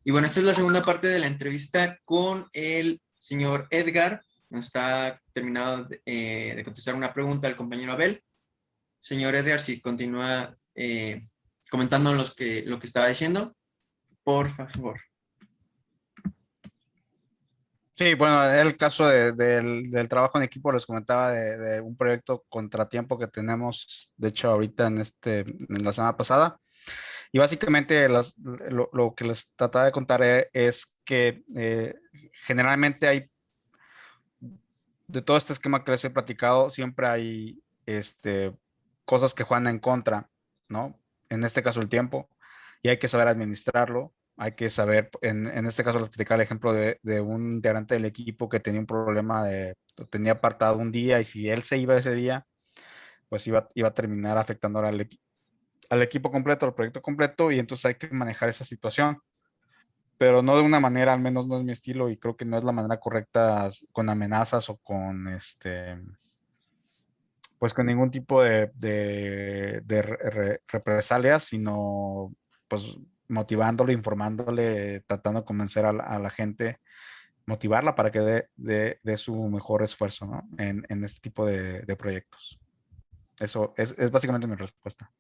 Y bueno, esta es la segunda parte de la entrevista con el señor Edgar. Nos está terminado de contestar una pregunta al compañero Abel. Señor Edgar, si continúa comentando lo que estaba diciendo, por favor. Sí, bueno, el caso del trabajo en equipo, les comentaba de un proyecto contratiempo que tenemos, de hecho, ahorita en la semana pasada. Y básicamente lo que les trataba de contar es que generalmente hay, de todo este esquema que les he platicado, siempre hay cosas que juegan en contra, ¿no? En este caso el tiempo, y hay que saber administrarlo. Hay que saber, en este caso les platicaba el ejemplo de un integrante del equipo que tenía un problema tenía apartado un día y si él se iba ese día, pues iba a terminar afectando al equipo completo, al proyecto completo, y entonces hay que manejar esa situación, pero no de una manera, al menos no es mi estilo y creo que no es la manera correcta con amenazas o con pues con ningún tipo de represalias, sino pues motivándole, informándole, tratando de convencer a la gente, motivarla para que dé su mejor esfuerzo, ¿no? En este tipo de proyectos. Eso es básicamente mi respuesta.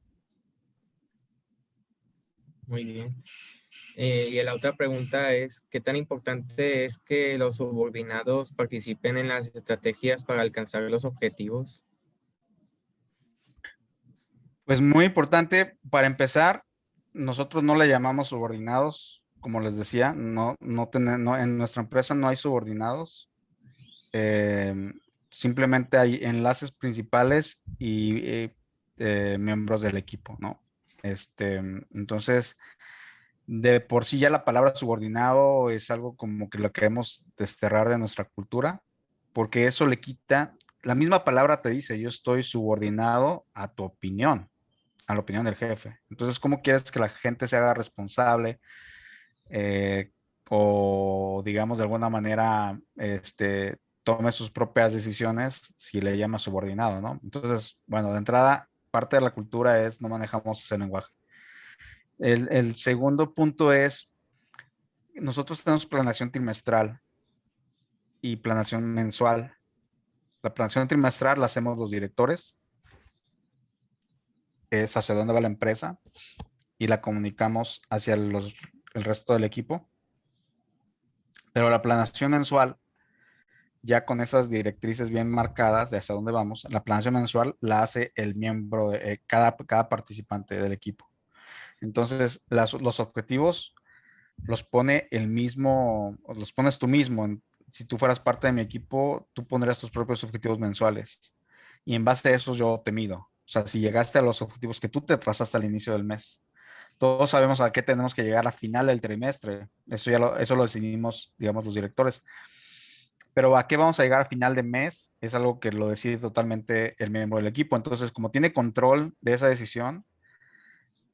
Muy bien. Y la otra pregunta es, ¿qué tan importante es que los subordinados participen en las estrategias para alcanzar los objetivos? Pues muy importante, para empezar, nosotros no le llamamos subordinados, como les decía, no, en nuestra empresa no hay subordinados, eh, simplemente hay enlaces principales y miembros del equipo, ¿no? Entonces, de por sí ya la palabra subordinado es algo como que lo queremos desterrar de nuestra cultura, porque eso le quita, la misma palabra te dice, yo estoy subordinado a tu opinión, a la opinión del jefe. Entonces, ¿cómo quieres que la gente se haga responsable eh, o, digamos, de alguna manera, tome sus propias decisiones si le llama subordinado, ¿no? Entonces, bueno, de entrada, parte de la cultura es no manejamos ese lenguaje. El segundo punto es, nosotros tenemos planeación trimestral y planeación mensual. La planeación trimestral la hacemos los directores, es hacia dónde va la empresa, y la comunicamos hacia el resto del equipo. Pero la planeación mensual, ya con esas directrices bien marcadas de hacia dónde vamos, la planeación mensual la hace el miembro, cada participante del equipo. Entonces, los objetivos los pone el mismo, los pones tú mismo. Si tú fueras parte de mi equipo, tú pondrías tus propios objetivos mensuales. Y en base a eso yo te mido. O sea, si llegaste a los objetivos que tú te trazaste al inicio del mes. Todos sabemos a qué tenemos que llegar a final del trimestre. Eso lo decidimos, digamos, los directores. Pero a qué vamos a llegar a final de mes es algo que lo decide totalmente el miembro del equipo. Entonces, como tiene control de esa decisión,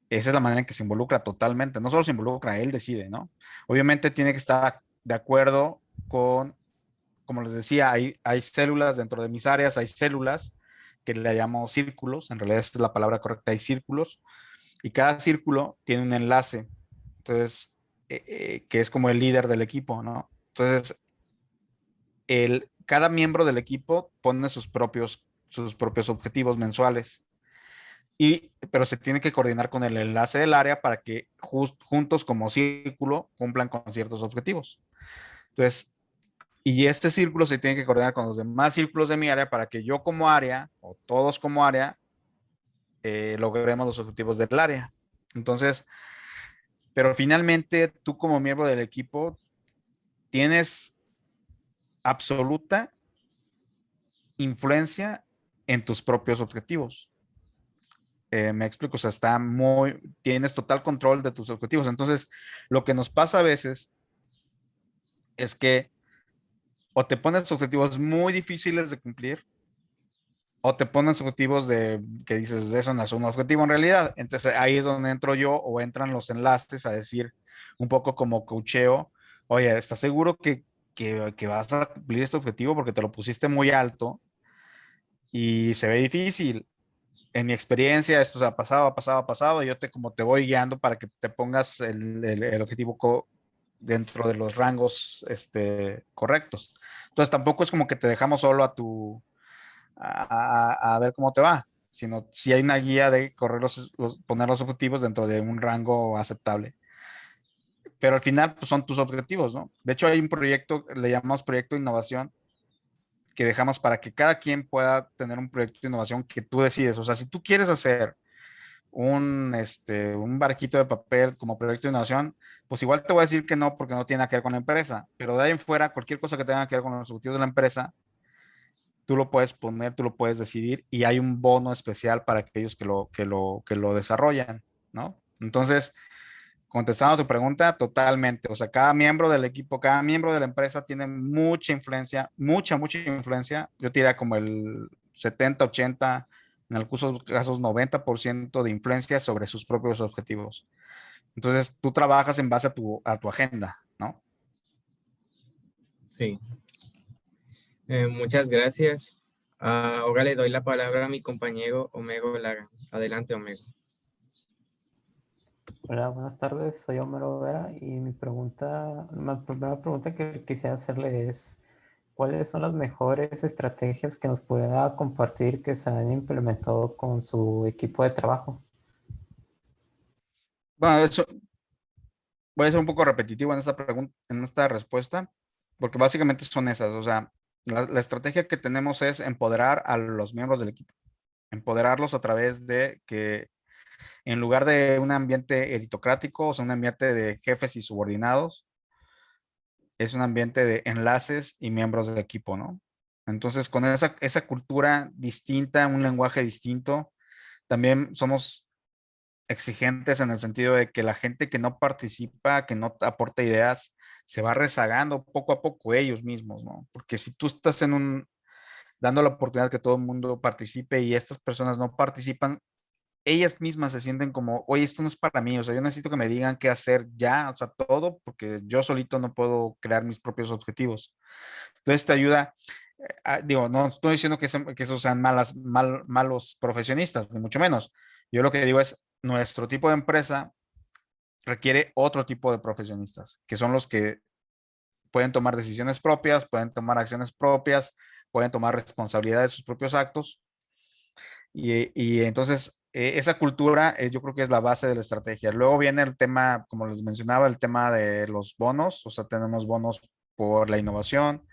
esa es la manera en que se involucra totalmente. No solo se involucra, él decide, ¿no? Obviamente tiene que estar de acuerdo con, como les decía, hay células dentro de mis áreas, hay células que le llamamos círculos, en realidad esa es la palabra correcta, hay círculos, y cada círculo tiene un enlace, entonces, que es como el líder del equipo, ¿no? Entonces, cada miembro del equipo pone sus propios objetivos mensuales. Pero se tiene que coordinar con el enlace del área para que juntos como círculo cumplan con ciertos objetivos. Entonces, y este círculo se tiene que coordinar con los demás círculos de mi área para que yo como área o todos como área logremos los objetivos del área. Entonces, pero finalmente tú como miembro del equipo tienes absoluta influencia en tus propios objetivos. Me explico, o sea, tienes total control de tus objetivos. Entonces, lo que nos pasa a veces es que o te pones objetivos muy difíciles de cumplir, o te pones objetivos que dices, eso no es un objetivo en realidad. Entonces, ahí es donde entro yo o entran los enlaces a decir, un poco como coacheo, oye, ¿estás seguro que vas a cumplir este objetivo porque te lo pusiste muy alto y se ve difícil? En mi experiencia, esto ha pasado, y yo como te voy guiando para que te pongas el objetivo dentro de los rangos correctos. Entonces tampoco es como que te dejamos solo a ver cómo te va, sino si hay una guía de correr poner los objetivos dentro de un rango aceptable. Pero al final pues, son tus objetivos, ¿no? De hecho hay un proyecto, le llamamos proyecto de innovación, que dejamos para que cada quien pueda tener un proyecto de innovación que tú decides. O sea, si tú quieres hacer un barquito de papel como proyecto de innovación, pues igual te voy a decir que no porque no tiene que ver con la empresa, pero de ahí en fuera, cualquier cosa que tenga que ver con los objetivos de la empresa, tú lo puedes poner, tú lo puedes decidir y hay un bono especial para aquellos que lo desarrollan, ¿no? Entonces, contestando a tu pregunta, totalmente. O sea, cada miembro del equipo, cada miembro de la empresa tiene mucha influencia, mucha influencia. Yo diría como el 70, 80, en algunos casos 90% de influencia sobre sus propios objetivos. Entonces, tú trabajas en base a tu agenda, ¿no? Sí. Muchas gracias. Ahora le doy la palabra a mi compañero Homero Lara. Adelante, Homero. Hola, buenas tardes. Soy Homero Vera y la primera pregunta que quisiera hacerle es, ¿cuáles son las mejores estrategias que nos pueda compartir que se han implementado con su equipo de trabajo? Bueno, eso voy a ser un poco repetitivo en esta pregunta, en esta respuesta, porque básicamente son esas. O sea, la estrategia que tenemos es empoderar a los miembros del equipo, empoderarlos a través de que en lugar de un ambiente eritocrático, o sea, un ambiente de jefes y subordinados, es un ambiente de enlaces y miembros del equipo, ¿no? Entonces, con esa cultura distinta, un lenguaje distinto, también somos exigentes en el sentido de que la gente que no participa, que no aporta ideas, se va rezagando poco a poco ellos mismos, ¿no? Porque si tú estás dando la oportunidad que todo el mundo participe y estas personas no participan, ellas mismas se sienten como, oye, esto no es para mí, o sea, yo necesito que me digan qué hacer ya, o sea, todo, porque yo solito no puedo crear mis propios objetivos. Entonces te ayuda, digo, no estoy diciendo que esos sean malos profesionistas, ni mucho menos. Yo lo que digo es, nuestro tipo de empresa requiere otro tipo de profesionistas, que son los que pueden tomar decisiones propias, pueden tomar acciones propias, pueden tomar responsabilidad de sus propios actos. Y entonces, esa cultura yo creo que es la base de la estrategia. Luego viene el tema, como les mencionaba, el tema de los bonos, o sea, tenemos bonos por la innovación,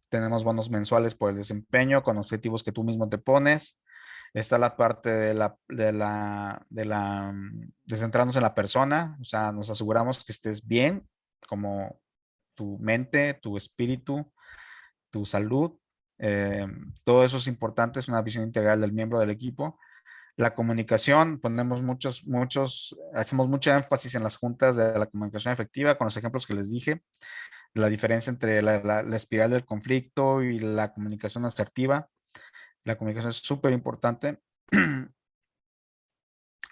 tenemos bonos mensuales por el desempeño con objetivos que tú mismo te pones. Está la parte de centrarnos en la persona, o sea, nos aseguramos que estés bien, como tu mente, tu espíritu, tu salud. eh, Todo eso es importante, es una visión integral del miembro del equipo. La comunicación, hacemos mucho énfasis en las juntas de la comunicación efectiva con los ejemplos que les dije, la diferencia entre la espiral del conflicto y la comunicación asertiva. La comunicación es súper importante.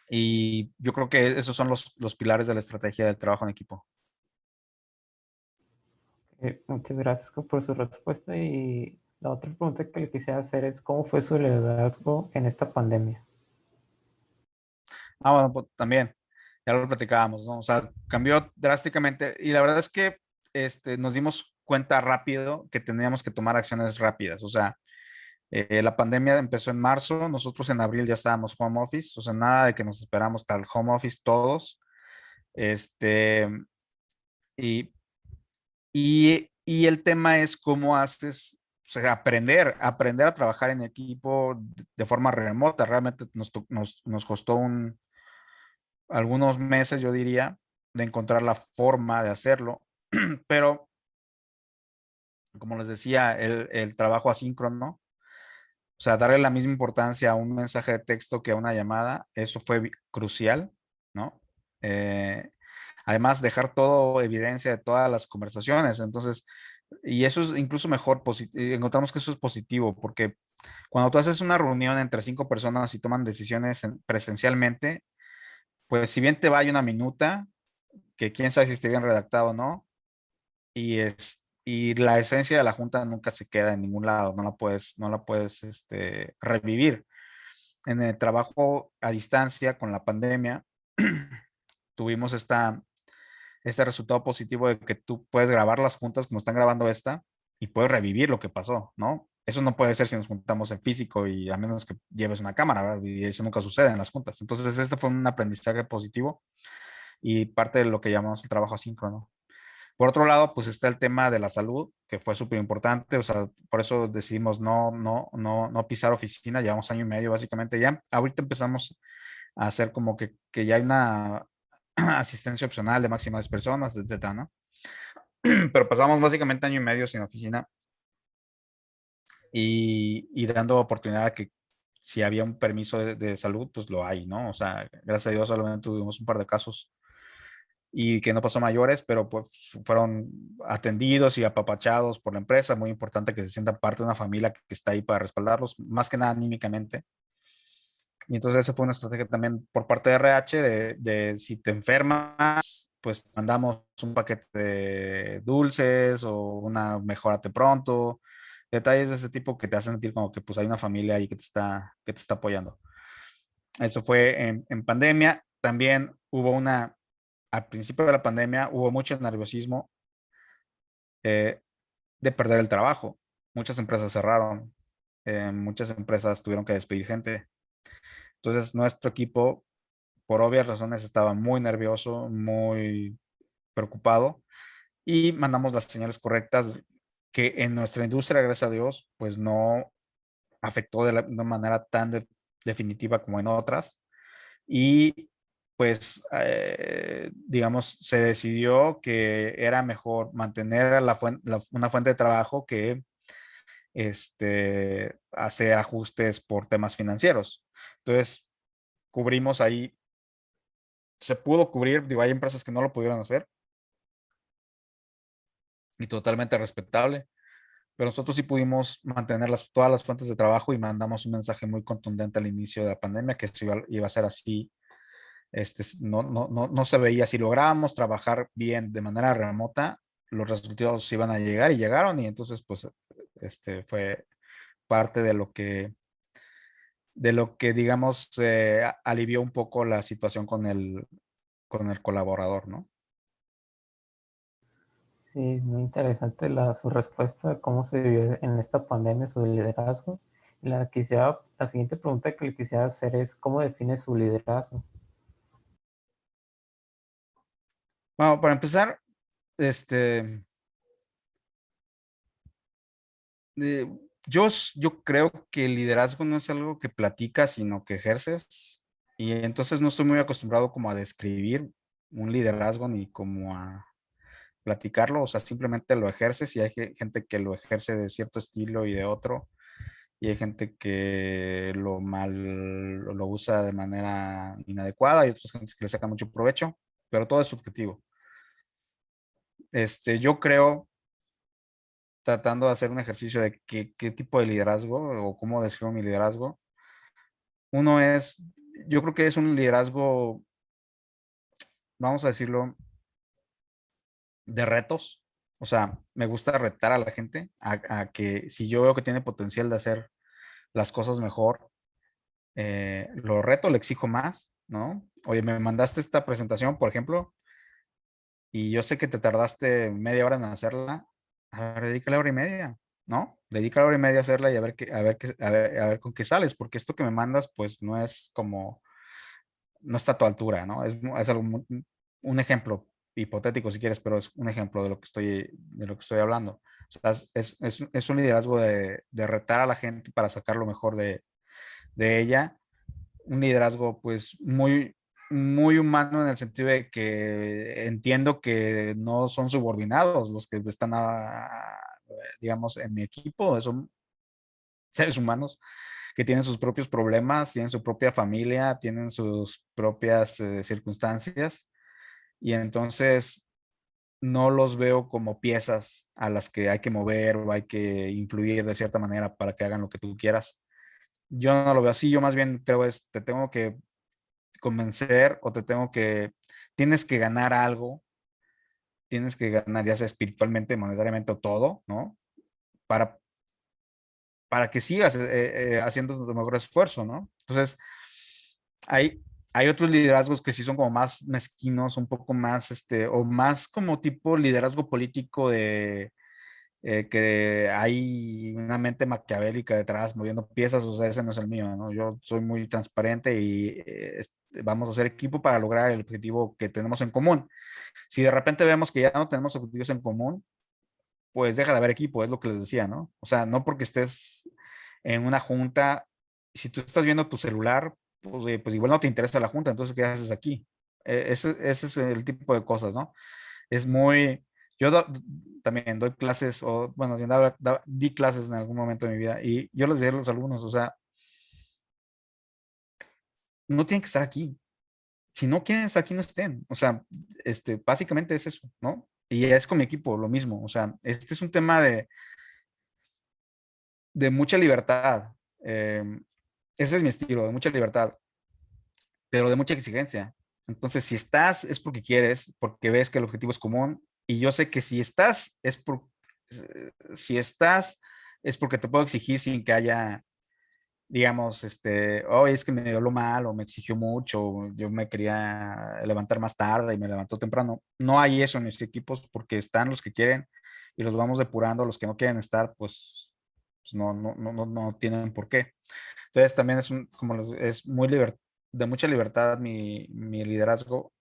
Y yo creo que esos son los pilares de la estrategia del trabajo en equipo. Muchas gracias por su respuesta y la otra pregunta que le quisiera hacer es, ¿cómo fue su liderazgo en esta pandemia? Bueno, pues, también, ya lo platicábamos, ¿no? O sea, cambió drásticamente y la verdad es que nos dimos cuenta rápido que teníamos que tomar acciones rápidas. O sea, la pandemia empezó en marzo, nosotros en abril ya estábamos home office, o sea, nada de que nos esperamos tal home office todos. Este, y, y el tema es cómo haces, o sea, aprender a trabajar en equipo de forma remota. Realmente nos costó algunos meses, yo diría, de encontrar la forma de hacerlo, pero como les decía, el trabajo asíncrono, o sea, darle la misma importancia a un mensaje de texto que a una llamada, eso fue crucial, ¿no? Eh, Además, dejar todo evidencia de todas las conversaciones. Entonces, y eso es incluso mejor, encontramos que eso es positivo, porque cuando tú haces una reunión entre 5 personas y toman decisiones presencialmente, pues si bien te vaya una minuta, que quién sabe si esté bien redactado o no, y la esencia de la junta nunca se queda en ningún lado, no la puedes revivir. En el trabajo a distancia con la pandemia, tuvimos este resultado positivo de que tú puedes grabar las juntas como están grabando esta y puedes revivir lo que pasó, ¿no? Eso no puede ser si nos juntamos en físico y a menos que lleves una cámara, ¿verdad? Y eso nunca sucede en las juntas. Entonces, este fue un aprendizaje positivo y parte de lo que llamamos el trabajo asíncrono. Por otro lado, pues está el tema de la salud, que fue súper importante, o sea, por eso decidimos no pisar oficina, llevamos año y medio básicamente, ya ahorita empezamos a hacer como que ya hay una asistencia opcional de máxima 10 personas, etcétera, ¿no? Pero pasamos básicamente año y medio sin oficina y dando oportunidad a que si había un permiso de salud, pues lo hay, ¿no? O sea, gracias a Dios solamente tuvimos un par de casos y que no pasó mayores, pero pues fueron atendidos y apapachados por la empresa. Muy importante que se sientan parte de una familia que está ahí para respaldarlos, más que nada anímicamente. Y entonces esa fue una estrategia también por parte de RH de si te enfermas, pues mandamos un paquete de dulces o una mejórate pronto, detalles de ese tipo que te hacen sentir como que pues hay una familia ahí que te está apoyando. Eso fue en pandemia. También hubo al principio de la pandemia hubo mucho nerviosismo eh, de perder el trabajo. Muchas empresas cerraron, muchas empresas tuvieron que despedir gente. Entonces nuestro equipo, por obvias razones, estaba muy nervioso, muy preocupado y mandamos las señales correctas que en nuestra industria, gracias a Dios, pues no afectó de una manera tan definitiva como en otras. Y pues, digamos, se decidió que era mejor mantener una fuente de trabajo que hacer ajustes por temas financieros. Entonces, cubrimos ahí, se pudo cubrir, digo, hay empresas que no lo pudieron hacer y totalmente respetable, pero nosotros sí pudimos mantener todas las fuentes de trabajo y mandamos un mensaje muy contundente al inicio de la pandemia que eso iba a ser así. No se veía. Si lográbamos trabajar bien de manera remota, los resultados iban a llegar y llegaron y entonces pues fue parte de lo que digamos alivió un poco la situación con el colaborador, ¿no? Sí, muy interesante su respuesta, cómo se vivió en esta pandemia su liderazgo. La siguiente pregunta que le quisiera hacer es, ¿cómo define su liderazgo? Bueno, para empezar, eh, yo creo que el liderazgo no es algo que platicas, sino que ejerces. Y entonces no estoy muy acostumbrado como a describir un liderazgo ni como a platicarlo, o sea, simplemente lo ejerces y hay gente que lo ejerce de cierto estilo y de otro, y hay gente que lo usa de manera inadecuada y otras gente que le saca mucho provecho, pero todo es subjetivo. Yo creo, tratando de hacer un ejercicio de qué tipo de liderazgo o cómo describo mi liderazgo, uno es, yo creo que es un liderazgo, vamos a decirlo, de retos. O sea, me gusta retar a la gente a que si yo veo que tiene potencial de hacer las cosas mejor, lo reto, le exijo más, ¿no? Oye, me mandaste esta presentación, por ejemplo, y yo sé que te tardaste media hora en hacerla. A ver, dedícale hora y media, ¿no? Dedica hora y media a hacerla y a ver con qué sales, porque esto que me mandas, pues no es como, no está a tu altura, ¿no? Es algo un ejemplo hipotético si quieres, pero es un ejemplo de lo que estoy hablando. O sea, es un liderazgo de retar a la gente para sacar lo mejor de ella. Un liderazgo pues muy humano en el sentido de que entiendo que no son subordinados los que están, digamos, en mi equipo, son seres humanos que tienen sus propios problemas, tienen su propia familia, tienen sus propias circunstancias y entonces no los veo como piezas a las que hay que mover o hay que influir de cierta manera para que hagan lo que tú quieras. Yo no lo veo así, yo más bien creo te tengo que convencer o tienes que ganar algo, tienes que ganar ya sea espiritualmente, monetariamente o todo, ¿no? Para, para que sigas haciendo tu mejor esfuerzo, ¿no? Entonces, ahí hay otros liderazgos que sí son como más mezquinos, un poco más, o más como tipo liderazgo político de que hay una mente maquiavélica detrás moviendo piezas, o sea, ese no es el mío, ¿no? Yo soy muy transparente y vamos a hacer equipo para lograr el objetivo que tenemos en común. Si de repente vemos que ya no tenemos objetivos en común, pues deja de haber equipo, es lo que les decía, ¿no? O sea, no porque estés en una junta, si tú estás viendo tu celular, pues, pues igual no te interesa la junta, entonces, ¿qué haces aquí? Ese es el tipo de cosas, ¿no? Es muy, yo también doy clases, o bueno, di clases en algún momento de mi vida, y yo les digo a los alumnos, o sea, no tienen que estar aquí. Si no quieren estar aquí, no estén. O sea, básicamente es eso, ¿no? Y es con mi equipo lo mismo. O sea, este es un tema de mucha libertad. Ese es mi estilo, de mucha libertad, pero de mucha exigencia. Entonces, si estás, es porque quieres, porque ves que el objetivo es común. Y yo sé que si estás, si estás, es porque te puedo exigir sin que haya, digamos, oh, es que me habló mal o me exigió mucho, o yo me quería levantar más tarde y me levantó temprano. No hay eso en mis equipos porque están los que quieren y los vamos depurando. Los que no quieren estar, pues no tienen por qué. Entonces también es muy de mucha libertad mi liderazgo.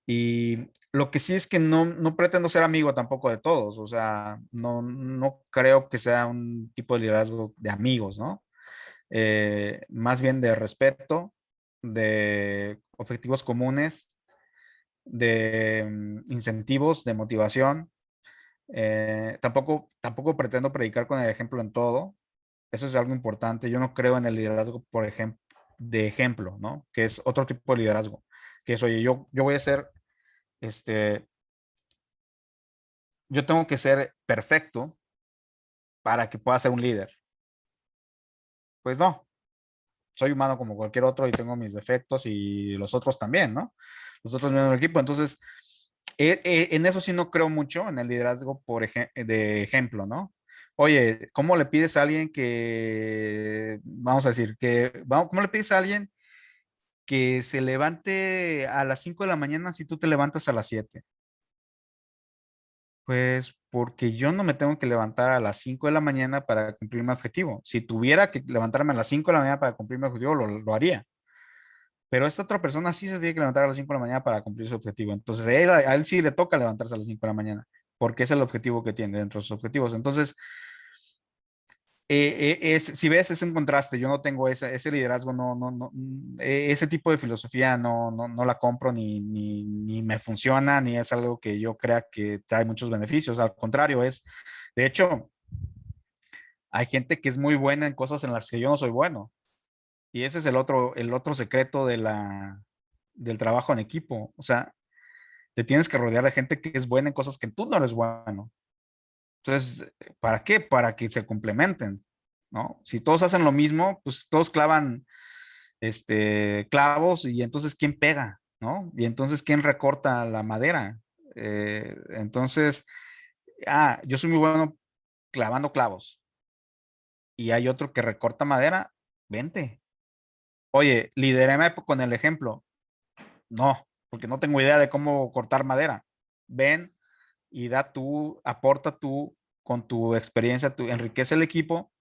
Y lo que sí es que no pretendo ser amigo tampoco de todos. O sea, no creo que sea un tipo de liderazgo de amigos, ¿no? Más bien de respeto, de objetivos comunes, de incentivos, de motivación. Tampoco pretendo predicar con el ejemplo en todo. Eso es algo importante. Yo no creo en el liderazgo, por ejemplo, de ejemplo, ¿no? Que es otro tipo de liderazgo. Que es, oye, yo voy a ser, este, yo tengo que ser perfecto para que pueda ser un líder. Pues no, soy humano como cualquier otro y tengo mis defectos y los otros también, ¿no? Los otros miembros del equipo. Entonces, en eso sí no creo mucho, en el liderazgo de ejemplo, ¿no? Oye, ¿cómo le pides a alguien que, vamos a decir, cómo le pides a alguien que se levante a las 5 de la mañana si tú te levantas a las 7? Pues porque yo no me tengo que levantar a las 5 de la mañana para cumplir mi objetivo. Si tuviera que levantarme a las 5 de la mañana para cumplir mi objetivo, lo haría. Pero esta otra persona sí se tiene que levantar a las 5 de la mañana para cumplir su objetivo. Entonces, a él sí le toca levantarse a las 5 de la mañana, porque es el objetivo que tiene dentro de sus objetivos. Entonces, si ves, es un contraste. Yo no tengo ese liderazgo, ese tipo de filosofía no la compro ni me funciona, ni es algo que yo crea que trae muchos beneficios. Al contrario, de hecho, hay gente que es muy buena en cosas en las que yo no soy bueno. Y ese es el otro secreto del trabajo en equipo. O sea, te tienes que rodear de gente que es buena en cosas que tú no eres bueno. Entonces, ¿para qué? Para que se complementen, ¿no? Si todos hacen lo mismo, pues todos clavan clavos y entonces ¿quién pega? ¿No? Y entonces ¿quién recorta la madera? Entonces, yo soy muy bueno clavando clavos y hay otro que recorta madera, vente. Oye, lidérame con el ejemplo. No, porque no tengo idea de cómo cortar madera. Ven y aporta tú con tu experiencia, tú enriquece el equipo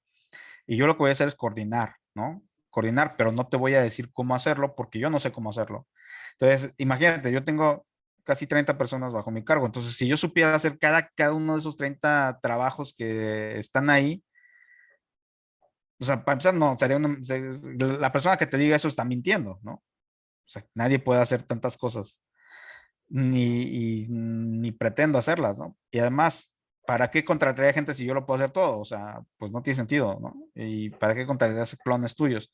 y yo lo que voy a hacer es coordinar, ¿no? Coordinar, pero no te voy a decir cómo hacerlo porque yo no sé cómo hacerlo. Entonces, imagínate, yo tengo casi 30 personas bajo mi cargo. Entonces, si yo supiera hacer cada uno de esos 30 trabajos que están ahí, o sea, para empezar, no, la persona que te diga eso está mintiendo, ¿no? O sea, nadie puede hacer tantas cosas ni pretendo hacerlas, ¿no? Y además, ¿para qué contrataría gente si yo lo puedo hacer todo? O sea, pues no tiene sentido, ¿no? ¿Y para qué contratarías clones tuyos?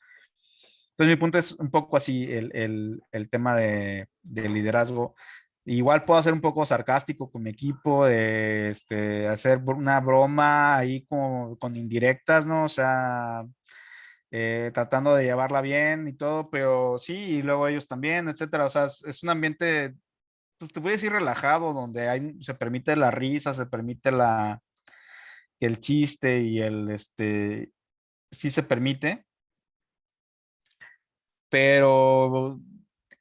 Entonces, mi punto es un poco así el tema de liderazgo. Igual puedo ser un poco sarcástico con mi equipo, de hacer una broma ahí con indirectas, ¿no? O sea, tratando de llevarla bien y todo, pero sí, y luego ellos también, etcétera. O sea, es un ambiente, pues te voy a decir relajado, donde se permite la risa, se permite el chiste y sí se permite, pero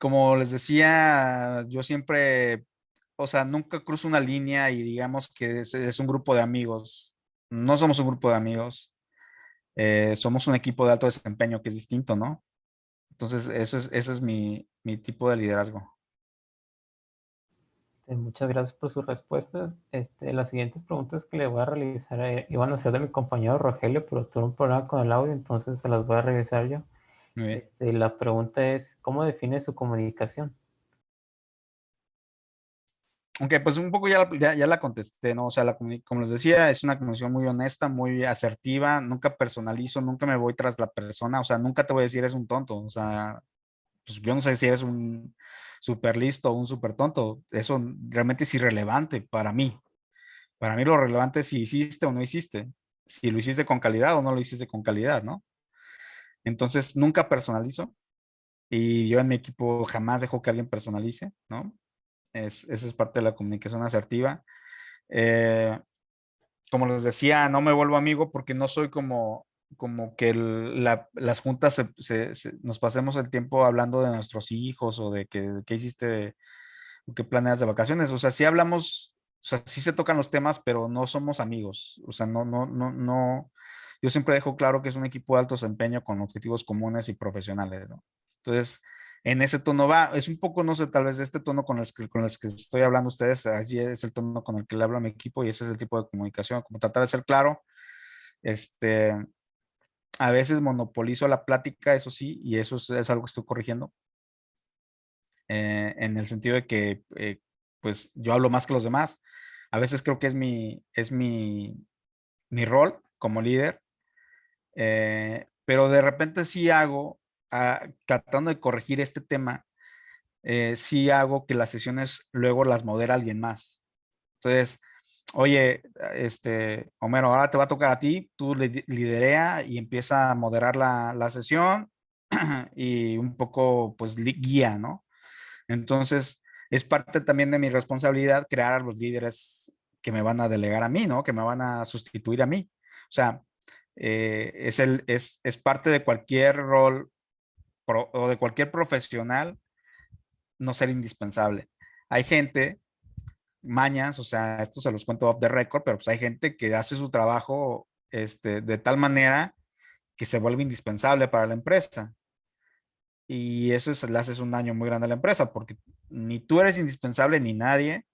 como les decía, yo siempre, o sea, nunca cruzo una línea y digamos que es un grupo de amigos. No somos un grupo de amigos, somos un equipo de alto desempeño que es distinto, ¿no? Entonces, ese es mi tipo de liderazgo. Muchas gracias por sus respuestas. Las siguientes preguntas que le voy a realizar iban a ser de mi compañero Rogelio, pero tuve un problema con el audio, entonces se las voy a revisar yo. Muy bien. La pregunta es, ¿cómo define su comunicación? Aunque pues un poco ya la contesté, ¿no? O sea, como les decía, es una comunicación muy honesta, muy asertiva, nunca personalizo, nunca me voy tras la persona, o sea, nunca te voy a decir eres un tonto, o sea, pues yo no sé si eres un súper listo o un súper tonto, eso realmente es irrelevante para mí. Para mí lo relevante es si hiciste o no hiciste, si lo hiciste con calidad o no lo hiciste con calidad, ¿no? Entonces, nunca personalizo y yo en mi equipo jamás dejo que alguien personalice, ¿no? Esa es parte de la comunicación asertiva. Eh, Como les decía, no me vuelvo amigo porque no soy como que las juntas nos pasemos el tiempo hablando de nuestros hijos o de qué hiciste o qué planeas de vacaciones. O sea, sí hablamos, o sea, sí se tocan los temas, pero no somos amigos. O sea, no. Yo siempre dejo claro que es un equipo de alto desempeño con objetivos comunes y profesionales, ¿no? Entonces, en ese tono va, es un poco, no sé, tal vez de este tono con el que estoy hablando ustedes, así es el tono con el que le hablo a mi equipo y ese es el tipo de comunicación, como tratar de ser claro, este, a veces monopolizo la plática, eso sí, y eso es algo que estoy corrigiendo, en el sentido de que, pues, yo hablo más que los demás. A veces creo que es mi rol como líder, pero de repente sí hago, tratando de corregir este tema, sí hago que las sesiones luego las modera alguien más. Entonces, oye, Homero, ahora te va a tocar a ti, tú liderea y empieza a moderar la sesión y un poco, pues, guía, ¿no? Entonces, es parte también de mi responsabilidad crear a los líderes que me van a delegar a mí, ¿no? Que me van a sustituir a mí. O sea, es parte de cualquier rol o de cualquier profesional no ser indispensable. Hay gente, mañas, o sea, esto se los cuento off the record, pero pues hay gente que hace su trabajo de tal manera que se vuelve indispensable para la empresa. Y le haces un daño muy grande a la empresa porque ni tú eres indispensable ni nadie.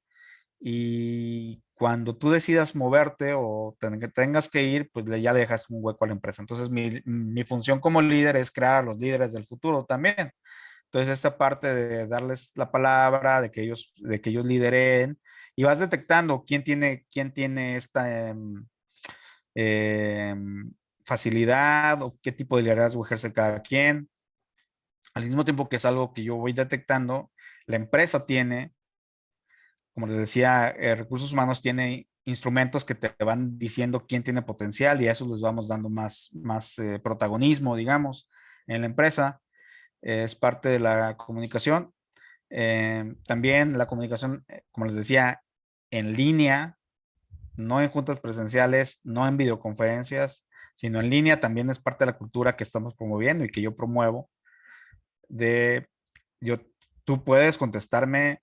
Y cuando tú decidas moverte o tengas que ir, pues ya dejas un hueco a la empresa. Entonces, mi función como líder es crear a los líderes del futuro también. Entonces, esta parte de darles la palabra, de que ellos lideren, y vas detectando quién tiene esta facilidad o qué tipo de liderazgo ejerce cada quien. Al mismo tiempo que es algo que yo voy detectando, la empresa tiene, como les decía, recursos humanos tiene instrumentos que te van diciendo quién tiene potencial y a eso les vamos dando más protagonismo, digamos, en la empresa. Es parte de la comunicación. También la comunicación, como les decía, en línea, no en juntas presenciales, no en videoconferencias, sino en línea, también es parte de la cultura que estamos promoviendo y que yo promuevo. De, yo, tú puedes contestarme,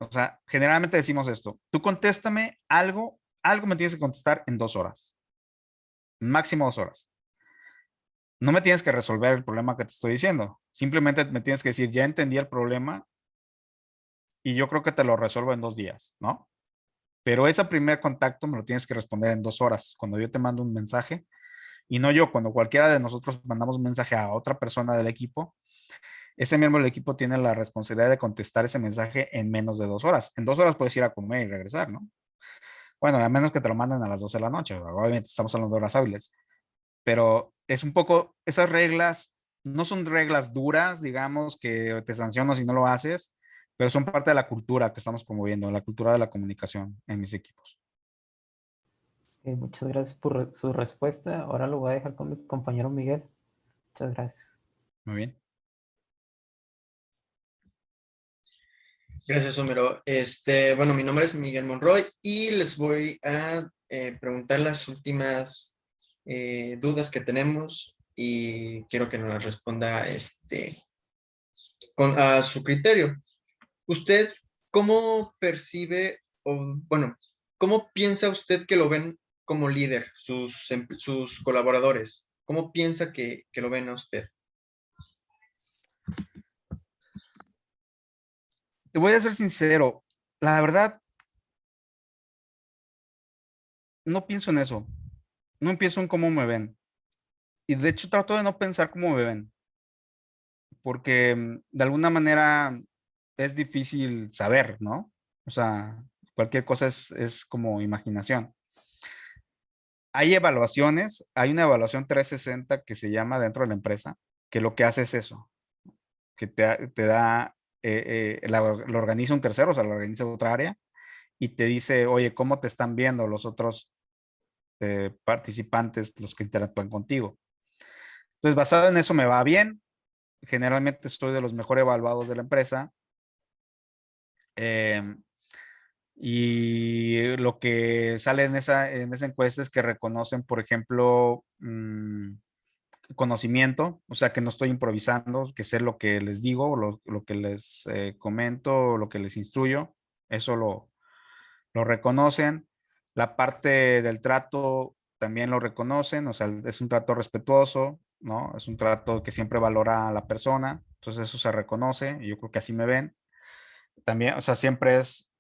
o sea, generalmente decimos esto, tú contéstame algo me tienes que contestar en 2 horas, máximo 2 horas. No me tienes que resolver el problema que te estoy diciendo, simplemente me tienes que decir, ya entendí el problema y yo creo que te lo resuelvo en 2 días, ¿no? Pero ese primer contacto me lo tienes que responder en 2 horas, cuando yo te mando un mensaje, y no yo, cuando cualquiera de nosotros mandamos un mensaje a otra persona del equipo, ese miembro del equipo tiene la responsabilidad de contestar ese mensaje en menos de 2 horas. En 2 horas puedes ir a comer y regresar, ¿no? Bueno, a menos que te lo manden a las 12 de la noche, obviamente estamos hablando de horas hábiles, pero es un poco, esas reglas no son reglas duras, digamos, que te sanciono si no lo haces, pero son parte de la cultura que estamos promoviendo, la cultura de la comunicación en mis equipos. Muchas gracias por su respuesta. Ahora lo voy a dejar con mi compañero Miguel. Muchas gracias. Muy bien. Gracias, Homero. Bueno, mi nombre es Miguel Monroy y les voy a preguntar las últimas dudas que tenemos y quiero que nos las responda a su criterio. ¿Usted cómo percibe, o bueno, cómo piensa usted que lo ven como líder, sus colaboradores? ¿Cómo piensa que lo ven a usted? Te voy a ser sincero, la verdad, no pienso en eso. No pienso en cómo me ven. Y de hecho trato de no pensar cómo me ven, porque de alguna manera es difícil saber, ¿no? O sea, cualquier cosa es como imaginación. Hay evaluaciones, hay una evaluación 360 que se llama dentro de la empresa, que lo que hace es eso, que te da, lo organiza un tercero, o sea, lo organiza otra área, y te dice, oye, ¿cómo te están viendo los otros participantes, los que interactúan contigo? Entonces, basado en eso me va bien. Generalmente soy de los mejor evaluados de la empresa. Eh, y lo que sale en esa encuesta es que reconocen, por ejemplo, conocimiento, o sea, que no estoy improvisando, que sé lo que les digo, lo que les comento, lo que les instruyo, eso lo reconocen. La parte del trato también lo reconocen, o sea, es un trato respetuoso, ¿no? Es un trato que siempre valora a la persona, entonces eso se reconoce, y yo creo que así me ven. También, o sea, siempre es,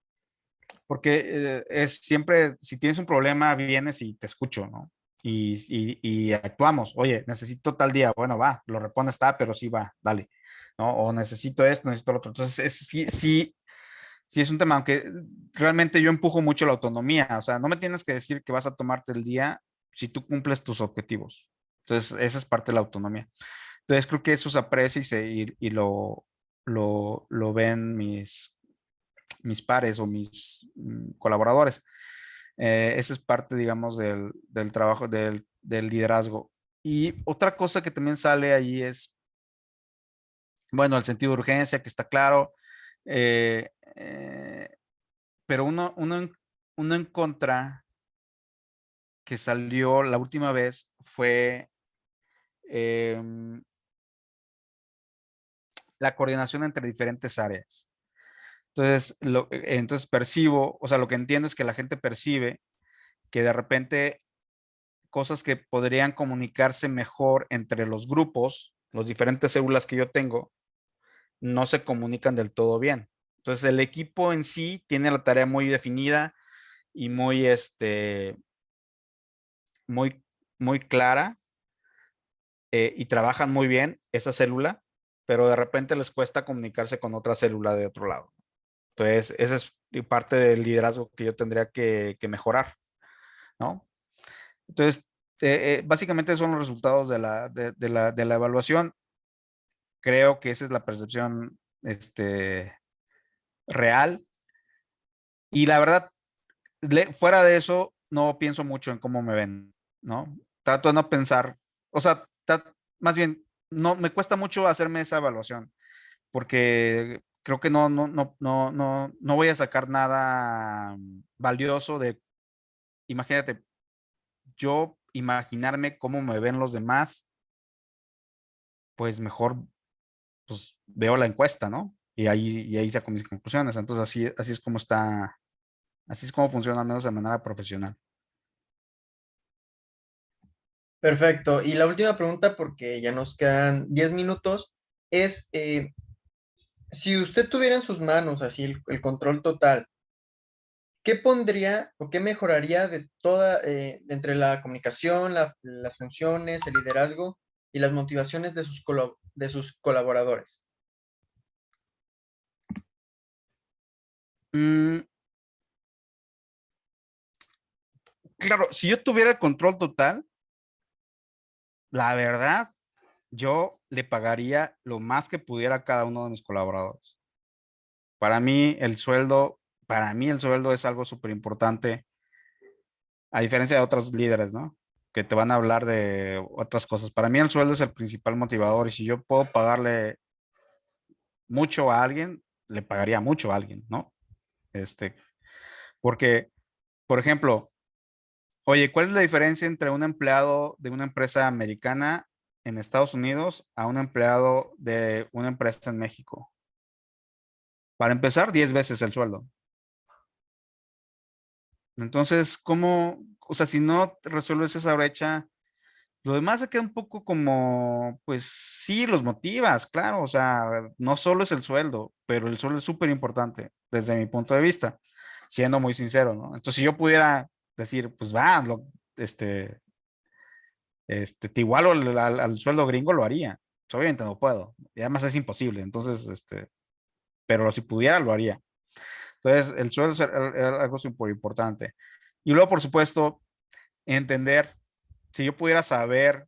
porque es siempre, si tienes un problema, vienes y te escucho, ¿no? Y actuamos, oye, necesito tal día, bueno, va, lo repones, está, pero sí va, dale, ¿no? O necesito esto, necesito lo otro. Entonces, sí es un tema, aunque realmente yo empujo mucho la autonomía, o sea, no me tienes que decir que vas a tomarte el día si tú cumples tus objetivos. Entonces, esa es parte de la autonomía. Entonces, creo que eso se aprecia y lo ven mis pares o mis colaboradores. Esa es parte, digamos, del trabajo, del liderazgo. Y otra cosa que también sale ahí es, bueno, el sentido de urgencia, que está claro, eh, eh, pero uno en contra que salió la última vez fue em, la coordinación entre diferentes áreas. Entonces, entonces percibo, o sea, lo que entiendo es que la gente percibe que de repente cosas que podrían comunicarse mejor entre los grupos, los diferentes células que yo tengo, no se comunican del todo bien. Entonces, el equipo en sí tiene la tarea muy definida y muy, muy clara, y trabajan muy bien esa célula, pero de repente les cuesta comunicarse con otra célula de otro lado. Entonces, esa es parte del liderazgo que yo tendría que mejorar, ¿no? Entonces, básicamente son los resultados de la evaluación. Creo que esa es la percepción real. Y la verdad, fuera de eso, no pienso mucho en cómo me ven, ¿no? Trato de no pensar, o sea, más bien, no, me cuesta mucho hacerme esa evaluación, porque creo que no voy a sacar nada valioso de, imagínate, yo imaginarme cómo me ven los demás, pues mejor pues veo la encuesta, ¿no? Y ahí saco mis conclusiones. Entonces así es como está, así es como funciona al menos de manera profesional. Perfecto. Y la última pregunta, porque ya nos quedan 10 minutos, es, si usted tuviera en sus manos así el control total, ¿qué pondría o qué mejoraría de toda, entre la comunicación, las funciones, el liderazgo y las motivaciones de de sus colaboradores? Mm, claro, si yo tuviera el control total, la verdad, yo le pagaría lo más que pudiera a cada uno de mis colaboradores. Para mí, el sueldo es algo súper importante, a diferencia de otros líderes, ¿no? Que te van a hablar de otras cosas. Para mí el sueldo es el principal motivador y si yo puedo pagarle mucho a alguien, le pagaría mucho a alguien, ¿no? Este, porque, por ejemplo, oye, ¿cuál es la diferencia entre un empleado de una empresa americana en Estados Unidos a un empleado de una empresa en México? Para empezar, 10 veces el sueldo. Entonces, ¿cómo? O sea, si no resuelves esa brecha, lo demás se queda un poco como, pues sí, los motivas, claro. O sea, no solo es el sueldo, pero el sueldo es súper importante desde mi punto de vista, siendo muy sincero, ¿no? Entonces, si yo pudiera decir, pues va, te igualo al sueldo gringo, lo haría. Pues, obviamente no puedo. Y además es imposible. Entonces, pero si pudiera, lo haría. Entonces, el sueldo es algo súper importante. Y luego, por supuesto, entender, si yo pudiera saber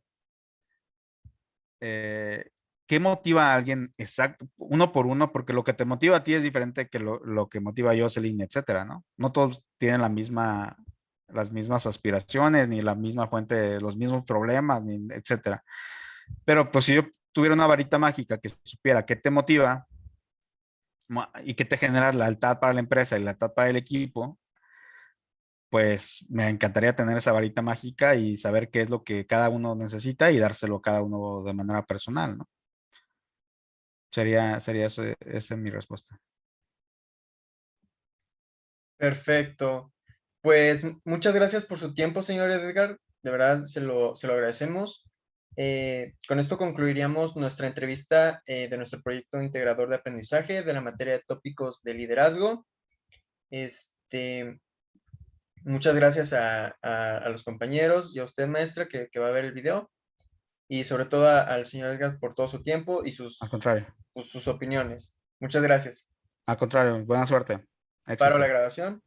qué motiva a alguien exacto, uno por uno, porque lo que te motiva a ti es diferente que lo que motiva a Jocelyn, etcétera, ¿no? No todos tienen las mismas aspiraciones, ni la misma fuente, los mismos problemas, ni etcétera. Pero pues si yo tuviera una varita mágica que supiera qué te motiva y qué te genera lealtad para la empresa y lealtad para el equipo, pues me encantaría tener esa varita mágica y saber qué es lo que cada uno necesita y dárselo a cada uno de manera personal, ¿no? Sería esa mi respuesta. Perfecto. Pues muchas gracias por su tiempo, señor Edgar. De verdad, se lo agradecemos. Con esto concluiríamos nuestra entrevista de nuestro proyecto integrador de aprendizaje de la materia de tópicos de liderazgo. Muchas gracias a los compañeros y a usted, maestra, que va a ver el video. Y sobre todo al señor Edgar por todo su tiempo y Al contrario. sus opiniones. Muchas gracias. Al contrario, buena suerte. Paro la Éxito. grabación.